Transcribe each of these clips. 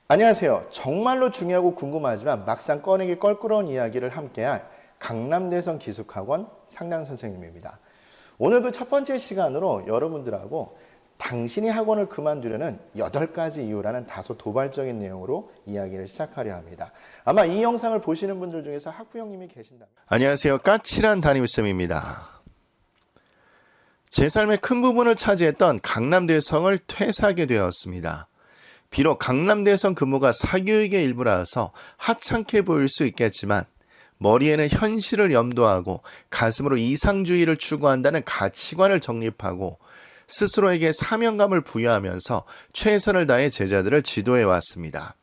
안녕하세요. 정말로 중요하고 궁금하지만 막상 꺼내기 껄끄러운 이야기를 함께할 강남대성 기숙학원 상담 선생님입니다. 오늘 그 첫 번째 시간으로 여러분들하고 당신이 학원을 그만두려는 8가지 이유라는 다소 도발적인 내용으로 이야기를 시작하려 합니다. 아마 이 영상을 보시는 분들 중에서 학부형님이 계신다면 안녕하세요. 까칠한 담임쌤입니다. 제 삶의 큰 부분을 차지했던 강남대성을 퇴사하게 되었습니다. 비록 강남대성 근무가 사교육의 일부라서 하찮게 보일 수 있겠지만 머리에는 현실을 염두하고 가슴으로 이상주의를 추구한다는 가치관을 정립하고 스스로에게 사명감을 부여하면서 최선을 다해 제자들을 지도해 왔습니다.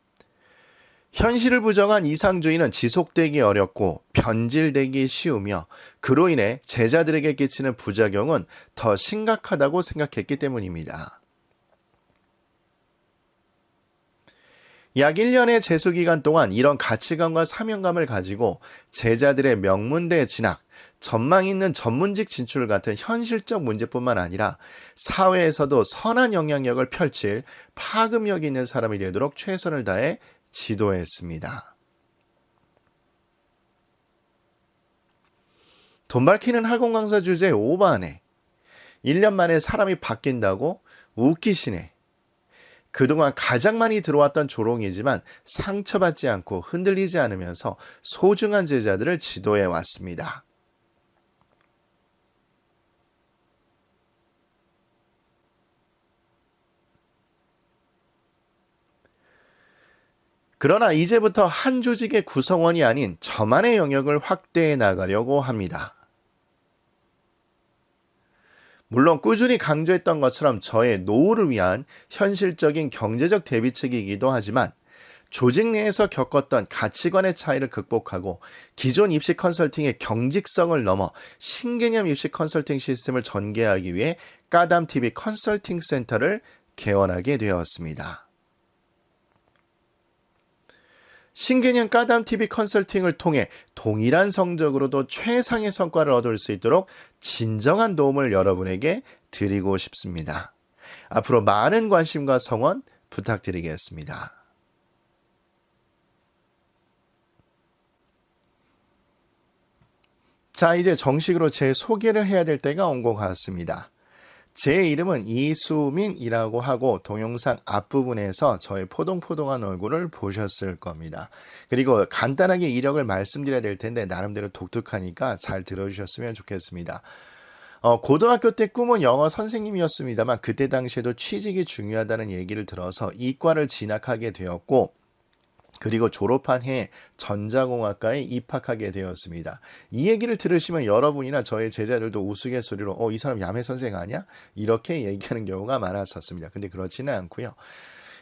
현실을 부정한 이상주의는 지속되기 어렵고 변질되기 쉬우며 그로 인해 제자들에게 끼치는 부작용은 더 심각하다고 생각했기 때문입니다. 약 1년의 재수기간 동안 이런 가치관과 사명감을 가지고 제자들의 명문대 진학, 전망 있는 전문직 진출 같은 현실적 문제뿐만 아니라 사회에서도 선한 영향력을 펼칠 파급력 있는 사람이 되도록 최선을 다해 지도했습니다. 돈 밝히는 학원 강사 주제 5반에 1년 만에 사람이 바뀐다고 웃기시네. 그동안 가장 많이 들어왔던 조롱이지만 상처받지 않고 흔들리지 않으면서 소중한 제자들을 지도해 왔습니다. 그러나 이제부터 한 조직의 구성원이 아닌 저만의 영역을 확대해 나가려고 합니다. 물론 꾸준히 강조했던 것처럼 저의 노후를 위한 현실적인 경제적 대비책이기도 하지만 조직 내에서 겪었던 가치관의 차이를 극복하고 기존 입시 컨설팅의 경직성을 넘어 신개념 입시 컨설팅 시스템을 전개하기 위해 까담TV 컨설팅 센터를 개원하게 되었습니다. 신개념 까담TV 컨설팅을 통해 동일한 성적으로도 최상의 성과를 얻을 수 있도록 진정한 도움을 여러분에게 드리고 싶습니다. 앞으로 많은 관심과 성원 부탁드리겠습니다. 자, 이제 정식으로 제 소개를 해야 될 때가 온 것 같습니다. 제 이름은 이수민이라고 하고 동영상 앞부분에서 저의 포동포동한 얼굴을 보셨을 겁니다. 그리고 간단하게 이력을 말씀드려야 될 텐데 나름대로 독특하니까 잘 들어주셨으면 좋겠습니다. 고등학교 때 꿈은 영어 선생님이었습니다만 그때 당시에도 취직이 중요하다는 얘기를 들어서 이과를 진학하게 되었고 그리고 졸업한 해에 전자공학과에 입학하게 되었습니다. 이 얘기를 들으시면 여러분이나 저의 제자들도 우스갯소리로 이 사람 야매 선생 아니야? 이렇게 얘기하는 경우가 많았었습니다. 근데 그렇지는 않고요.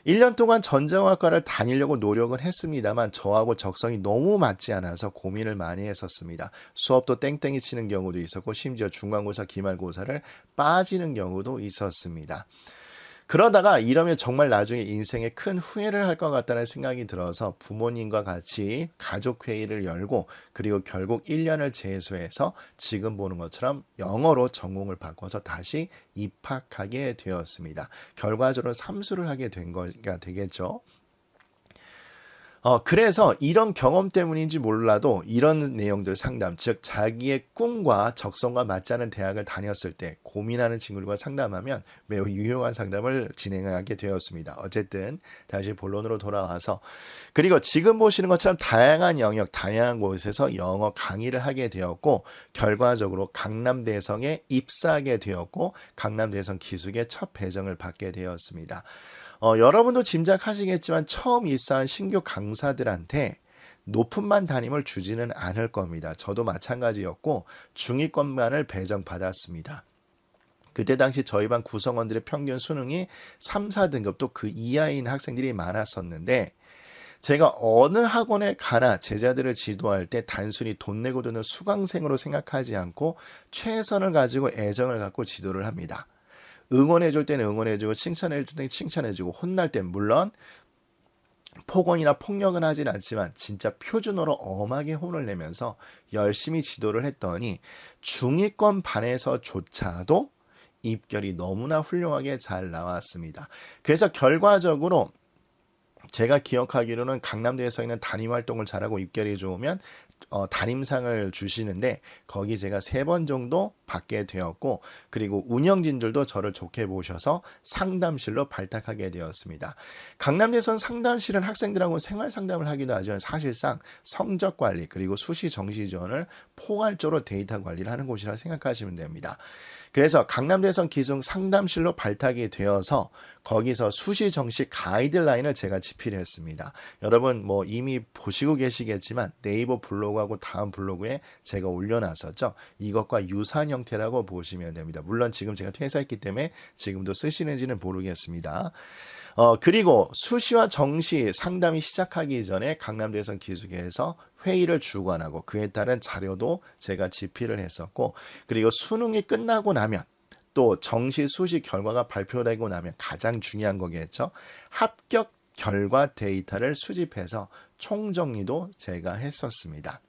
1년 동안 전자공학과를 다니려고 노력을 했습니다만 저하고 적성이 너무 맞지 않아서 고민을 많이 했었습니다. 수업도 땡땡이 치는 경우도 있었고 심지어 중간고사, 기말고사를 빠지는 경우도 있었습니다. 그러다가 이러면 정말 나중에 인생에 큰 후회를 할 것 같다는 생각이 들어서 부모님과 같이 가족회의를 열고 그리고 결국 1년을 재수해서 지금 보는 것처럼 영어로 전공을 바꿔서 다시 입학하게 되었습니다. 결과적으로 삼수를 하게 된 거가 되겠죠. 그래서 이런 경험 때문인지 몰라도 이런 내용들 상담, 즉 자기의 꿈과 적성과 맞지 않은 대학을 다녔을 때 고민하는 친구들과 상담하면 매우 유용한 상담을 진행하게 되었습니다. 어쨌든 다시 본론으로 돌아와서 그리고 지금 보시는 것처럼 다양한 영역, 다양한 곳에서 영어 강의를 하게 되었고 결과적으로 강남대성에 입사하게 되었고 강남대성 기숙의 첫 배정을 받게 되었습니다. 여러분도 짐작하시겠지만 처음 입사한 신규 강사들한테 높은 담임을 주지는 않을 겁니다. 저도 마찬가지였고 중위권반을 배정받았습니다. 그때 당시 저희 반 구성원들의 평균 수능이 3, 4등급도 그 이하인 학생들이 많았었는데 제가 어느 학원에 가나 제자들을 지도할 때 단순히 돈 내고 드는 수강생으로 생각하지 않고 최선을 가지고 애정을 갖고 지도를 합니다. 응원해줄 때는 응원해주고 칭찬해줄 때는 칭찬해주고 혼날 땐 물론 폭언이나 폭력은 하진 않지만 진짜 표준어로 엄하게 혼을 내면서 열심히 지도를 했더니 중위권 반에서조차도 입결이 너무나 훌륭하게 잘 나왔습니다. 그래서 결과적으로 제가 기억하기로는 강남대에서 있는 담임 활동을 잘하고 입결이 좋으면 담임상을 주시는데 거기 제가 3번 정도 받게 되었고, 그리고 운영진들도 저를 좋게 보셔서 상담실로 발탁하게 되었습니다. 강남대선 상담실은 학생들하고 생활 상담을 하기도 하지만 사실상 성적 관리 그리고 수시 정시 지원을 포괄적으로 데이터 관리를 하는 곳이라 생각하시면 됩니다. 그래서 강남대선 기숙 상담실로 발탁이 되어서 거기서 수시 정시 가이드라인을 제가 집필을 했습니다. 여러분 뭐 이미 보시고 계시겠지만 네이버 블로그하고 다음 블로그에 제가 올려놨었죠. 이것과 유사한 형태라고 보시면 됩니다. 물론 지금 제가 퇴사했기 때문에 지금도 쓰시는지는 모르겠습니다. 그리고 수시와 정시 상담이 시작하기 전에 강남대선 기숙에서 회의를 주관하고 그에 따른 자료도 제가 집필을 했었고, 그리고 수능이 끝나고 나면 또 정시 수시 결과가 발표되고 나면 가장 중요한 거겠죠. 합격 결과 데이터를 수집해서 총정리도 제가 했었습니다.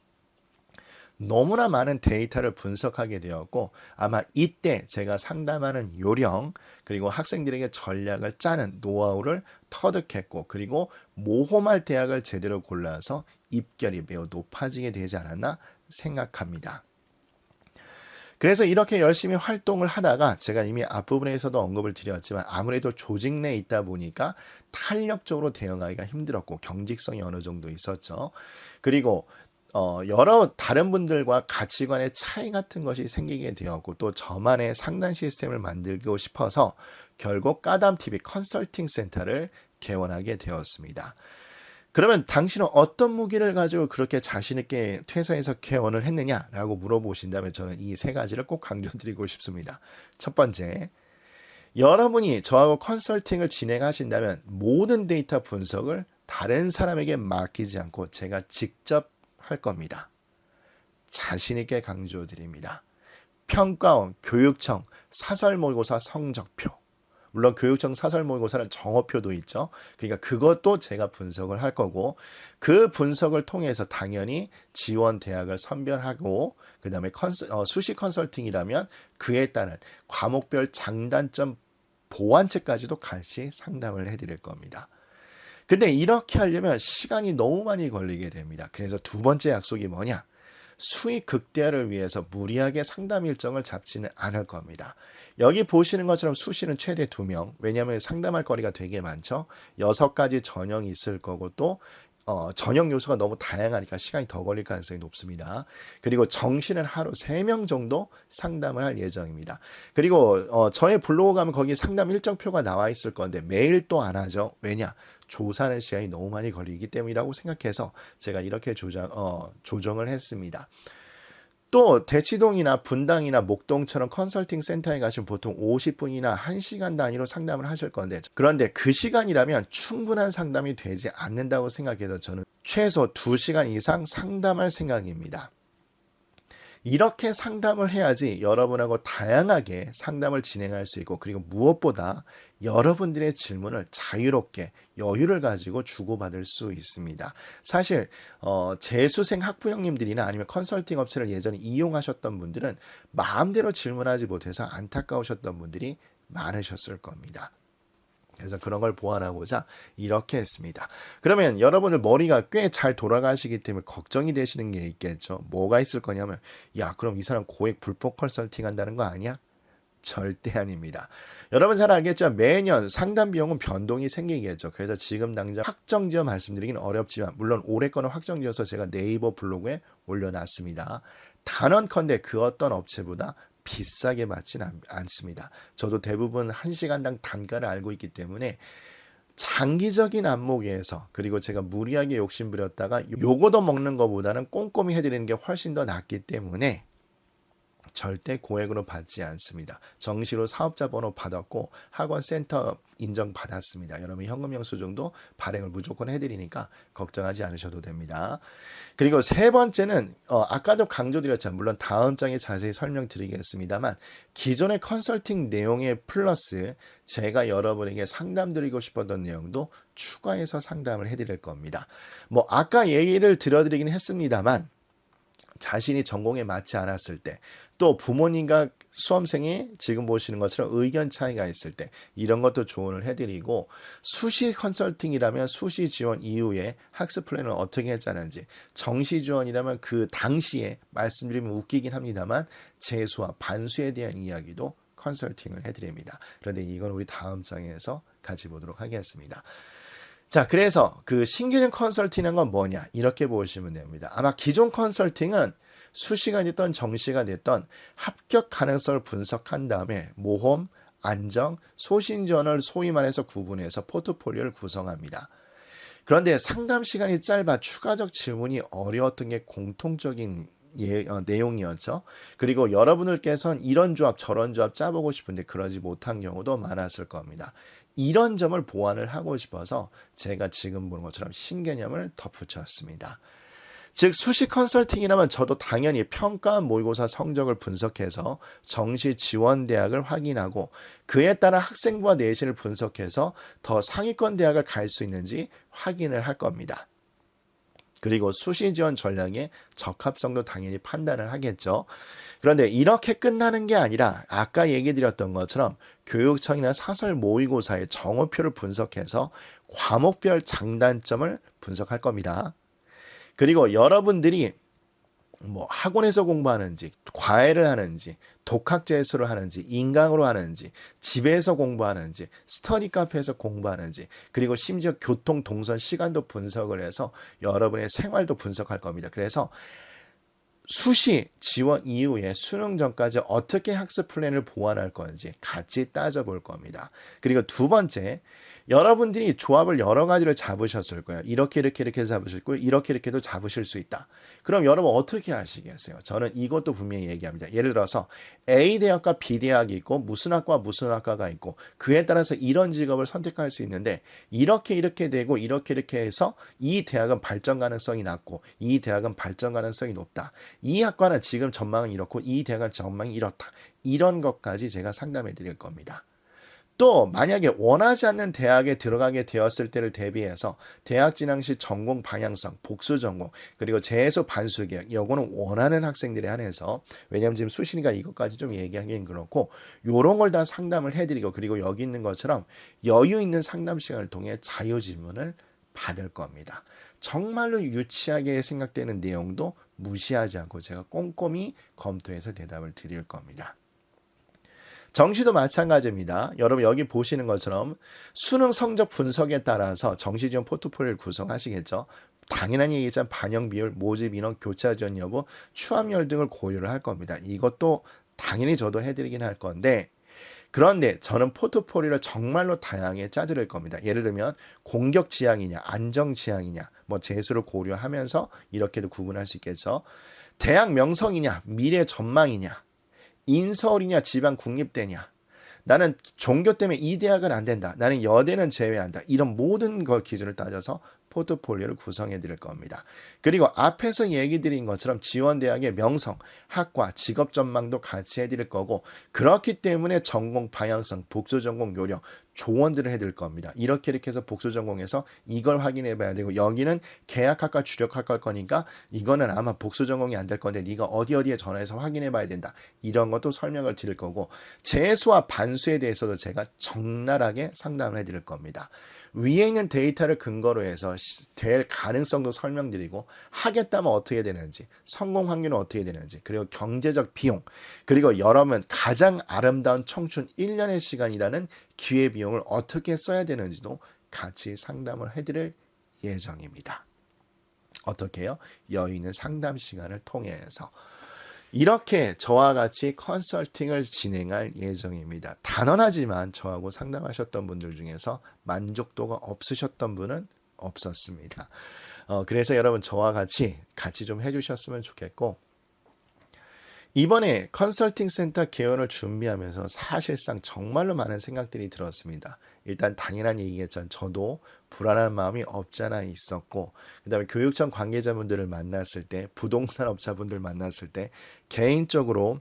너무나 많은 데이터를 분석하게 되었고, 아마 이때 제가 상담하는 요령 그리고 학생들에게 전략을 짜는 노하우를 터득했고, 그리고 모험할 대학을 제대로 골라서 입결이 매우 높아지게 되지 않았나 생각합니다. 그래서 이렇게 열심히 활동을 하다가 제가 이미 앞부분에서도 언급을 드렸지만 아무래도 조직 내에 있다 보니까 탄력적으로 대응하기가 힘들었고 경직성이 어느 정도 있었죠. 그리고 여러 다른 분들과 가치관의 차이 같은 것이 생기게 되었고, 또 저만의 상담 시스템을 만들고 싶어서 결국 까담TV 컨설팅 센터를 개원하게 되었습니다. 그러면 당신은 어떤 무기를 가지고 그렇게 자신있게 퇴사해서 개원을 했느냐라고 물어보신다면 저는 이 3가지를 꼭 강조드리고 싶습니다. 첫 번째, 여러분이 저하고 컨설팅을 진행하신다면 모든 데이터 분석을 다른 사람에게 맡기지 않고 제가 직접 할 겁니다. 자신 있게 강조드립니다. 평가원, 교육청, 사설 모의고사 성적표. 물론 교육청 사설 모의고사는 정어표도 있죠. 그러니까 그것도 제가 분석을 할 거고, 그 분석을 통해서 당연히 지원 대학을 선별하고, 그 다음에 수시 컨설팅이라면 그에 따른 과목별 장단점 보완책까지도 같이 상담을 해드릴 겁니다. 근데 이렇게 하려면 시간이 너무 많이 걸리게 됩니다. 그래서 2번째 약속이 뭐냐? 수익 극대화를 위해서 무리하게 상담 일정을 잡지는 않을 겁니다. 여기 보시는 것처럼 수시는 최대 2명. 왜냐하면 상담할 거리가 되게 많죠. 6가지 전형이 있을 거고, 또 전형 요소가 너무 다양하니까 시간이 더 걸릴 가능성이 높습니다. 그리고 정시는 하루 3명 정도 상담을 할 예정입니다. 그리고 저의 블로그 가면 거기 상담 일정표가 나와 있을 건데 매일 또 안 하죠. 왜냐? 조사하는 시간이 너무 많이 걸리기 때문이라고 생각해서 제가 이렇게 조정을 했습니다. 또 대치동이나 분당이나 목동처럼 컨설팅 센터에 가시면 보통 50분이나 1시간 단위로 상담을 하실 건데, 그런데 그 시간이라면 충분한 상담이 되지 않는다고 생각해서 저는 최소 2시간 이상 상담할 생각입니다. 이렇게 상담을 해야지 여러분하고 다양하게 상담을 진행할 수 있고, 그리고 무엇보다 여러분들의 질문을 자유롭게 여유를 가지고 주고받을 수 있습니다. 사실 재수생 학부형님들이나 아니면 컨설팅 업체를 예전에 이용하셨던 분들은 마음대로 질문하지 못해서 안타까우셨던 분들이 많으셨을 겁니다. 그래서 그런 걸 보완하고자 이렇게 했습니다. 그러면 여러분들 머리가 꽤 잘 돌아가시기 때문에 걱정이 되시는 게 있겠죠. 뭐가 있을 거냐면, 야, 그럼 이 사람 고액 불법 컨설팅 한다는 거 아니야? 절대 아닙니다. 여러분 잘 알겠죠? 매년 상담 비용은 변동이 생기겠죠. 그래서 지금 당장 확정지어 말씀드리긴 어렵지만, 물론 올해 거는 확정지어서 제가 네이버 블로그에 올려놨습니다. 단언컨대 그 어떤 업체보다 비싸게 받지는 않습니다. 저도 대부분 1시간당 단가를 알고 있기 때문에 장기적인 안목에서, 그리고 제가 무리하게 욕심부렸다가 요거도 먹는 것보다는 꼼꼼히 해드리는 게 훨씬 더 낫기 때문에 절대 고액으로 받지 않습니다. 정시로 사업자 번호 받았고 학원 센터 인정받았습니다. 여러분 현금 영수증도 발행을 무조건 해드리니까 걱정하지 않으셔도 됩니다. 그리고 3번째는 아까도 강조드렸지만, 물론 다음 장에 자세히 설명드리겠습니다만, 기존의 컨설팅 내용에 플러스 제가 여러분에게 상담드리고 싶었던 내용도 추가해서 상담을 해드릴 겁니다. 뭐 아까 얘기를 드려드리긴 했습니다만, 자신이 전공에 맞지 않았을 때, 또 부모님과 수험생이 지금 보시는 것처럼 의견 차이가 있을 때 이런 것도 조언을 해드리고, 수시 컨설팅이라면 수시 지원 이후에 학습 플랜을 어떻게 짜는지, 정시 지원이라면 그 당시에 말씀드리면 웃기긴 합니다만 재수와 반수에 대한 이야기도 컨설팅을 해드립니다. 그런데 이건 우리 다음 장에서 같이 보도록 하겠습니다. 자, 그래서 그 신개념 컨설팅은 건 뭐냐, 이렇게 보시면 됩니다. 아마 기존 컨설팅은 수시가 됐던 정시가 됐던 합격 가능성을 분석한 다음에 모험, 안정, 소신전을 소위 말해서 구분해서 포트폴리오를 구성합니다. 그런데 상담 시간이 짧아 추가적 질문이 어려웠던 게 공통적인 내용이었죠. 그리고 여러분들께서는 이런 조합 저런 조합 짜보고 싶은데 그러지 못한 경우도 많았을 겁니다. 이런 점을 보완을 하고 싶어서 제가 지금 보는 것처럼 신개념을 덧붙였습니다. 즉 수시 컨설팅이라면 저도 당연히 평가 모의고사 성적을 분석해서 정시 지원 대학을 확인하고 그에 따라 학생부와 내신을 분석해서 더 상위권 대학을 갈 수 있는지 확인을 할 겁니다. 그리고 수시 지원 전략의 적합성도 당연히 판단을 하겠죠. 그런데 이렇게 끝나는 게 아니라 아까 얘기 드렸던 것처럼 교육청이나 사설 모의고사의 정오표를 분석해서 과목별 장단점을 분석할 겁니다. 그리고 여러분들이 뭐 학원에서 공부하는지, 과외를 하는지, 독학재수를 하는지, 인강으로 하는지, 집에서 공부하는지, 스터디 카페에서 공부하는지, 그리고 심지어 교통, 동선, 시간도 분석을 해서 여러분의 생활도 분석할 겁니다. 그래서 수시 지원 이후에 수능 전까지 어떻게 학습 플랜을 보완할 건지 같이 따져볼 겁니다. 그리고 두 번째, 여러분들이 조합을 여러 가지를 잡으셨을 거예요. 이렇게 잡으셨고 이렇게 이렇게도 잡으실 수 있다. 그럼 여러분 어떻게 하시겠어요? 저는 이것도 분명히 얘기합니다. 예를 들어서 A 대학과 B 대학이 있고 무슨 학과 무슨 학과가 있고 그에 따라서 이런 직업을 선택할 수 있는데 이렇게 되고 이렇게 해서 이 대학은 발전 가능성이 낮고 이 대학은 발전 가능성이 높다. 이 학과는 지금 전망은 이렇고 이 대학은 전망이 이렇다. 이런 것까지 제가 상담해 드릴 겁니다. 또 만약에 원하지 않는 대학에 들어가게 되었을 때를 대비해서 대학 진학 시 전공 방향성, 복수 전공, 그리고 재수 반수 계약, 요거는 원하는 학생들에 한해서, 왜냐하면 지금 수신이가 이것까지 좀 얘기하기는 그렇고 요런 걸 다 상담을 해드리고, 그리고 여기 있는 것처럼 여유 있는 상담 시간을 통해 자유 질문을 받을 겁니다. 정말로 유치하게 생각되는 내용도 무시하지 않고 제가 꼼꼼히 검토해서 대답을 드릴 겁니다. 정시도 마찬가지입니다. 여러분 여기 보시는 것처럼 수능 성적 분석에 따라서 정시 지원 포트폴리오를 구성하시겠죠. 당연한 얘기지만 반영 비율, 모집 인원, 교차 지원 여부, 추함열 등을 고려를 할 겁니다. 이것도 당연히 저도 해드리긴 할 건데, 그런데 저는 포트폴리오를 정말로 다양하게 짜드릴 겁니다. 예를 들면 공격 지향이냐, 안정 지향이냐, 뭐 재수를 고려하면서 이렇게도 구분할 수 있겠죠. 대학 명성이냐, 미래 전망이냐, 인서울이냐 지방 국립대냐, 나는 종교 때문에 이 대학은 안 된다, 나는 여대는 제외한다, 이런 모든 걸 기준을 따져서 포트폴리오를 구성해 드릴 겁니다. 그리고 앞에서 얘기 드린 것처럼 지원대학의 명성, 학과, 직업 전망도 같이 해드릴 거고, 그렇기 때문에 전공 방향성, 복수 전공 요령, 조언들을 해드릴 겁니다. 이렇게 해서 복수 전공에서 이걸 확인해 봐야 되고, 여기는 계약학과 주력학과일 거니까 이거는 아마 복수 전공이 안 될 건데 네가 어디에 전화해서 확인해 봐야 된다, 이런 것도 설명을 드릴 거고, 재수와 반수에 대해서도 제가 적나라하게 상담을 해드릴 겁니다. 위에 있는 데이터를 근거로 해서 될 가능성도 설명드리고, 하겠다면 어떻게 되는지, 성공 확률은 어떻게 되는지, 그리고 경제적 비용, 그리고 여러분 가장 아름다운 청춘 1년의 시간이라는 기회비용을 어떻게 써야 되는지도 같이 상담을 해드릴 예정입니다. 어떻게 해요? 여유 있는 상담 시간을 통해서 이렇게 저와 같이 컨설팅을 진행할 예정입니다. 단언하지만 저하고 상담하셨던 분들 중에서 만족도가 없으셨던 분은 없었습니다. 그래서 여러분 저와 같이 좀 해주셨으면 좋겠고, 이번에 컨설팅 센터 개원을 준비하면서 사실상 정말로 많은 생각들이 들었습니다. 일단 당연한 얘기겠지만 저도 불안한 마음이 없지 않아 있었고, 그 다음에 교육청 관계자분들을 만났을 때, 부동산 업자분들 만났을 때 개인적으로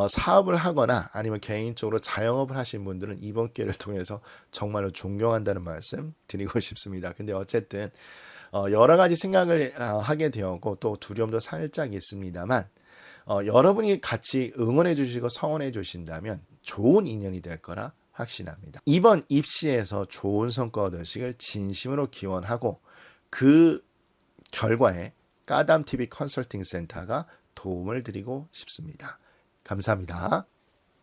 사업을 하거나 아니면 개인적으로 자영업을 하신 분들은 이번 기회를 통해서 정말로 존경한다는 말씀 드리고 싶습니다. 근데 어쨌든 여러 가지 생각을 하게 되었고 또 두려움도 살짝 있습니다만, 여러분이 같이 응원해 주시고 성원해 주신다면 좋은 인연이 될 거라 확신합니다. 이번 입시에서 좋은 성과 얻으시길 진심으로 기원하고 그 결과에 까담TV 컨설팅 센터가 도움을 드리고 싶습니다. 감사합니다.